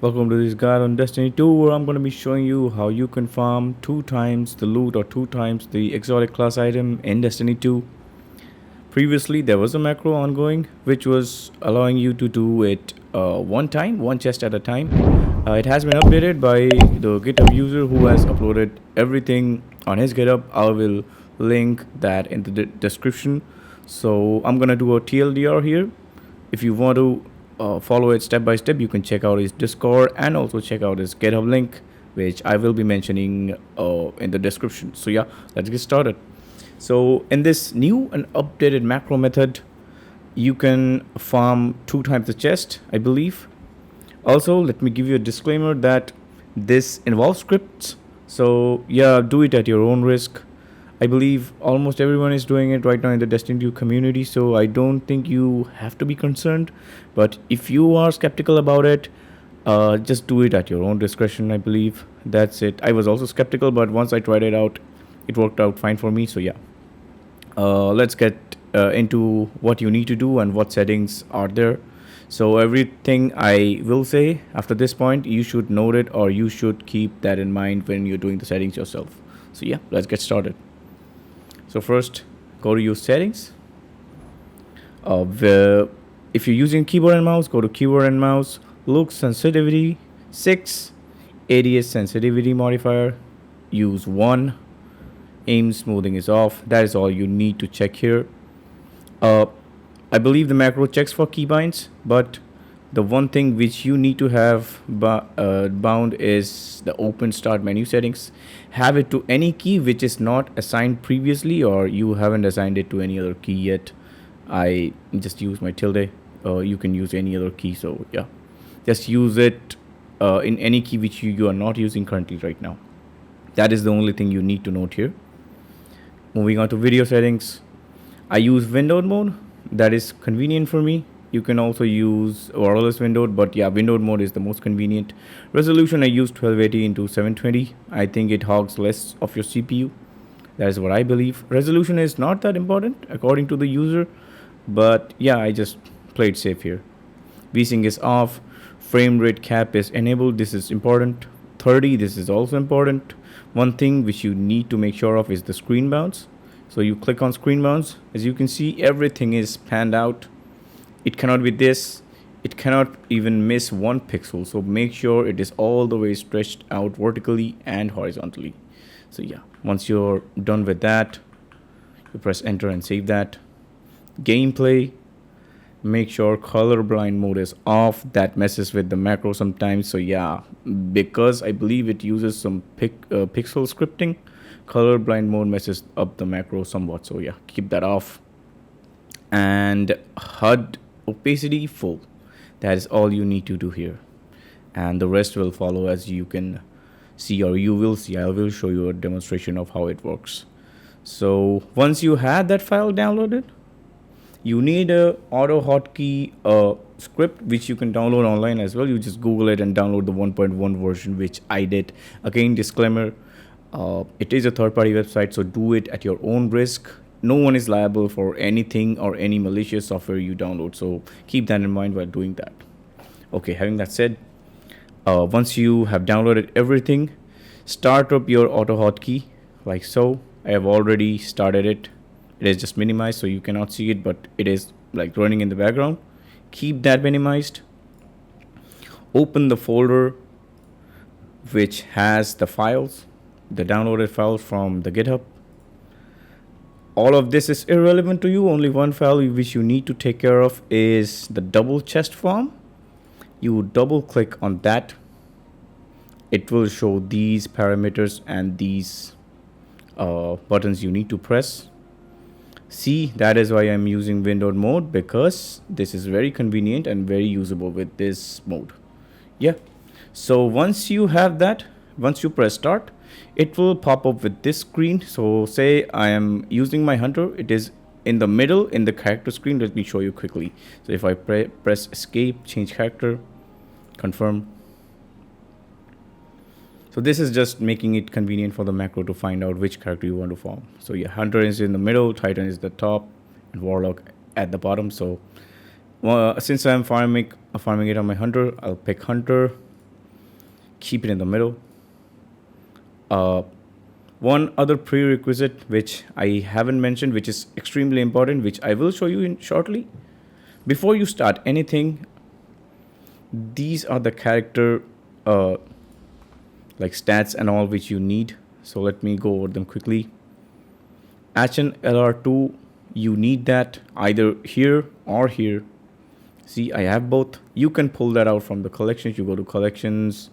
Welcome to this guide on Destiny 2 where I'm going to be showing you how you can farm 2 times the loot or 2 times the exotic class item in Destiny 2. Previously there was a macro ongoing which was allowing you to do it one chest at a time. It has been updated by the GitHub user who has uploaded everything on his GitHub. I will link that in the description. So I'm going to do a TLDR here. If you want to follow it step by step, you can check out his Discord and also check out his GitHub link, which I will be mentioning in the description. So yeah, let's get started. So in this new and updated macro method, you can farm 2 times the chest, I believe. Also, let me give you a disclaimer that this involves scripts. So yeah, do it at your own risk. I believe almost everyone is doing it right now in the Destiny 2 community, so I don't think you have to be concerned. But if you are skeptical about it, just do it at your own discretion, I believe. That's it. I was also skeptical, but once I tried it out, it worked out fine for me. So yeah, let's get into what you need to do and what settings are there. So everything I will say after this point, you should note it or you should keep that in mind when you're doing the settings yourself. So yeah, let's get started. So first, go to your settings. If you're using keyboard and mouse, go to keyboard and mouse. Look sensitivity 6, ADS sensitivity modifier. Use 1. Aim smoothing is off. That is all you need to check here. I believe the macro checks for keybinds, but the one thing which you need to have bound is the open start menu settings. Have it to any key which is not assigned previously or you haven't assigned it to any other key yet. I just use my tilde. You can use any other key. So yeah, just use it in any key which you are not using currently right now. That is the only thing you need to note here. Moving on to video settings. I use windowed mode. That is convenient for me. You can also use wireless windowed, but yeah, windowed mode is the most convenient. Resolution, I use 1280 into 720. I think it hogs less of your CPU. That is what I believe. Resolution is not that important according to the user, but yeah, I just played safe here. VSync is off. Frame rate cap is enabled. This is important. 30, this is also important. One thing which you need to make sure of is the screen bounce. So you click on screen bounce. As you can see, everything is panned out. It cannot be this. It cannot even miss 1 pixel. So make sure it is all the way stretched out vertically and horizontally. So yeah, once you're done with that, you press enter and save that. Gameplay, make sure colorblind mode is off. That messes with the macro sometimes. So yeah, because I believe it uses some pixel scripting, colorblind mode messes up the macro somewhat. So yeah, keep that off. And HUD opacity full. That is all you need to do here, and the rest will follow as you can see, or you will see. I will show you a demonstration of how it works. So once you had that file downloaded, you need a auto hotkey script which you can download online as well. You just Google it and download the 1.1 version, which I did. Again, disclaimer, it is a third-party website, so do it at your own risk. No one is liable for anything or any malicious software you download, so keep that in mind while doing that. Okay, having that said, once you have downloaded everything, start up your auto hotkey like so. I have already started it. It is just minimized, so you cannot see it, but it is like running in the background. Keep that minimized. Open the folder which has the files, the downloaded files from the GitHub. All of this is irrelevant to you. Only one file which you need to take care of is the double chest farm. You double click on that. It will show these parameters and these buttons you need to press. See, that is why I'm using windowed mode, because this is very convenient and very usable with this mode. Yeah. So once you have that, once you press start, it will pop up with this screen. So say I am using my hunter. It is in the middle in the character screen. Let me show you quickly. So if I press escape, change character, confirm. So this is just making it convenient for the macro to find out which character you want to farm. So yeah, hunter is in the middle, titan is the top, and warlock at the bottom. So since I'm farming it on my hunter, I'll pick hunter. keep it in the middle. One other prerequisite which I haven't mentioned, which is extremely important, which I will show you in shortly. Before you start anything, these are the character like stats and all which you need. So let me go over them quickly. HN LR2, you need that either here or here. See, I have both. You can pull that out from the collections. You go to collections,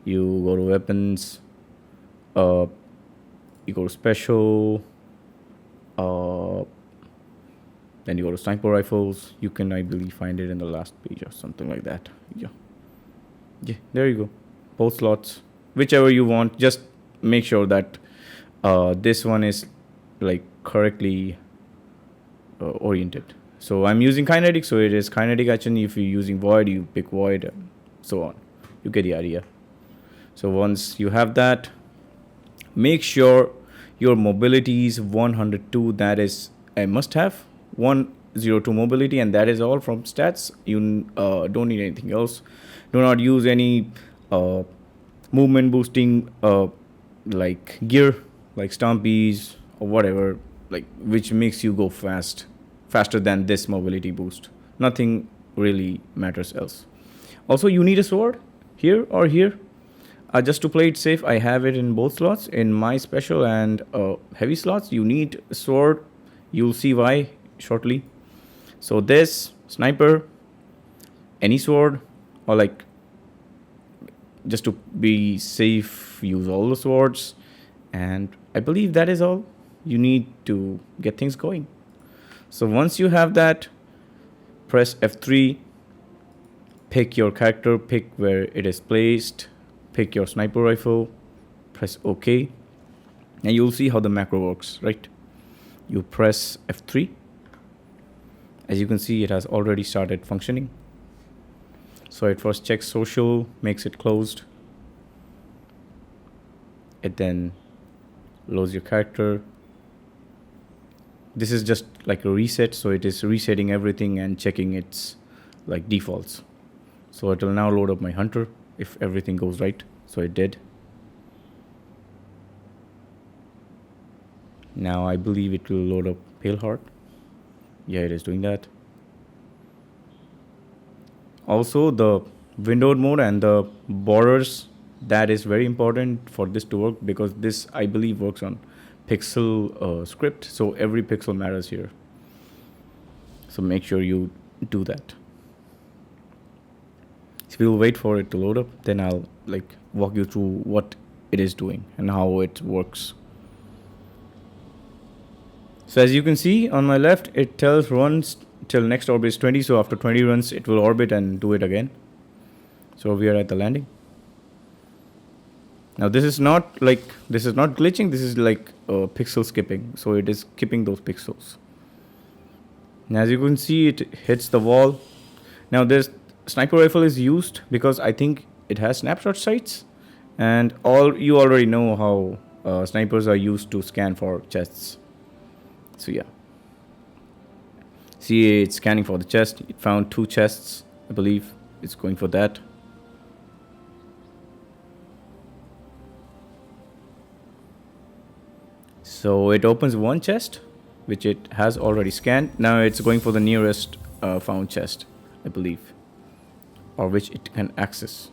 you go to weapons, you go to special, then you go to sniper rifles. You can, I believe, find it in the last page or something like that. Yeah, there you go. Both slots, whichever you want. Just make sure that this one is like correctly oriented. So I'm using kinetic, so it is kinetic action. If you're using void, you pick void, so on. You get the idea. So once you have that, make sure your mobility is 102. That is a must-have. 102 mobility, and that is all from stats. You don't need anything else. Do not use any movement boosting like gear, like stompies or whatever, like which makes you go faster than this mobility boost. Nothing really matters else. Also, you need a sword here or here. Just to play it safe, I have it in both slots. In my special and heavy slots, you need a sword. You'll see why shortly. So this sniper, any sword, or like just to be safe, use all the swords. And I believe that is all you need to get things going. So once you have that, press F3, pick your character, pick where it is placed, pick your sniper rifle, press OK, and you'll see how the macro works, right? You press F3. As you can see, it has already started functioning. So it first checks social, makes it closed. It then loads your character. This is just like a reset, so it is resetting everything and checking its like defaults. So it will now load up my hunter if everything goes right. So it did. Now I believe it will load up Pale Heart. Yeah, it is doing that. Also, the windowed mode and the borders, that is very important for this to work, because this, I believe, works on pixel script. So every pixel matters here. So make sure you do that. So we'll wait for it to load up. Then I'll like walk you through what it is doing and how it works. So as you can see on my left, it tells runs till next orbit is 20. So after 20 runs, it will orbit and do it again. So we are at the landing. Now this is not glitching. This is like pixel skipping. So it is skipping those pixels. And as you can see, it hits the wall. Now this sniper rifle is used because I think it has snapshot sights, and you already know how snipers are used to scan for chests. So yeah, see, it's scanning for the chest. It found 2 chests, I believe. It's going for that. So it opens one chest, which it has already scanned. Now it's going for the nearest found chest, I believe, or which it can access.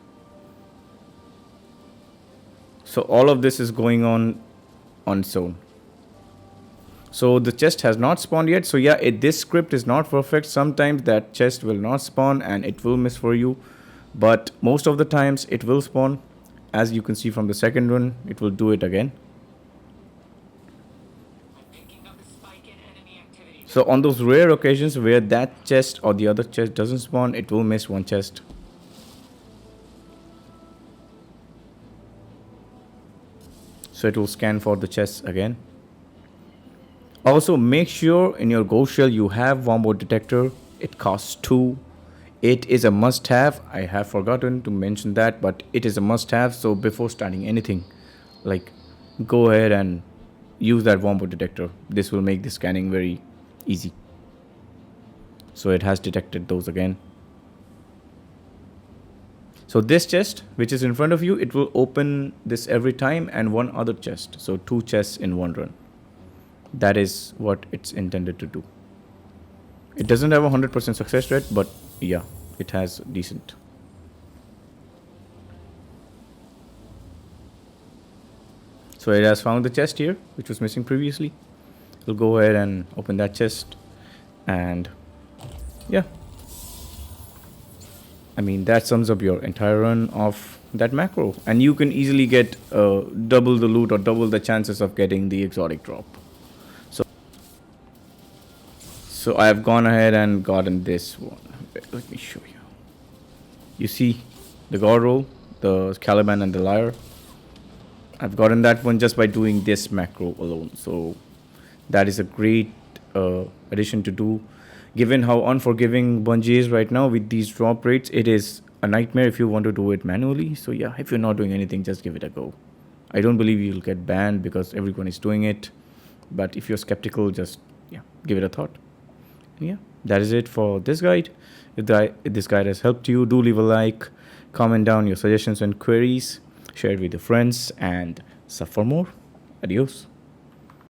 So all of this is going on its own. So the chest has not spawned yet. So yeah, this script is not perfect. Sometimes that chest will not spawn and it will miss for you. But most of the times it will spawn. As you can see from the second one, it will do it again. So on those rare occasions where that chest or the other chest doesn't spawn, it will miss one chest. So it will scan for the chests again. Also, make sure in your ghost shell you have wormhole detector. It costs 2. It is a must-have. I have forgotten to mention that, but it is a must-have. So before starting anything, like, go ahead and use that wormhole detector. This will make the scanning very easy. So it has detected those again. So this chest, which is in front of you, it will open this every time, and one other chest. So 2 chests in one run. That is what it's intended to do. It doesn't have a 100% success rate, but yeah, it has decent. So it has found the chest here, which was missing previously. We'll go ahead and open that chest, and yeah, I mean, that sums up your entire run of that macro, and you can easily get double the loot or double the chances of getting the exotic drop. So I have gone ahead and gotten this one. Let me show you. You see the god roll, the Caliban and the lyre. I've gotten that one just by doing this macro alone. So that is a great addition to do. Given how unforgiving Bungie is right now with these drop rates, it is a nightmare if you want to do it manually. So yeah, if you're not doing anything, just give it a go. I don't believe you'll get banned because everyone is doing it. But if you're skeptical, just give it a thought. Yeah, that is it for this guide. If this guide has helped you, do leave a like, comment down your suggestions and queries, share it with your friends, and sub for more. Adios.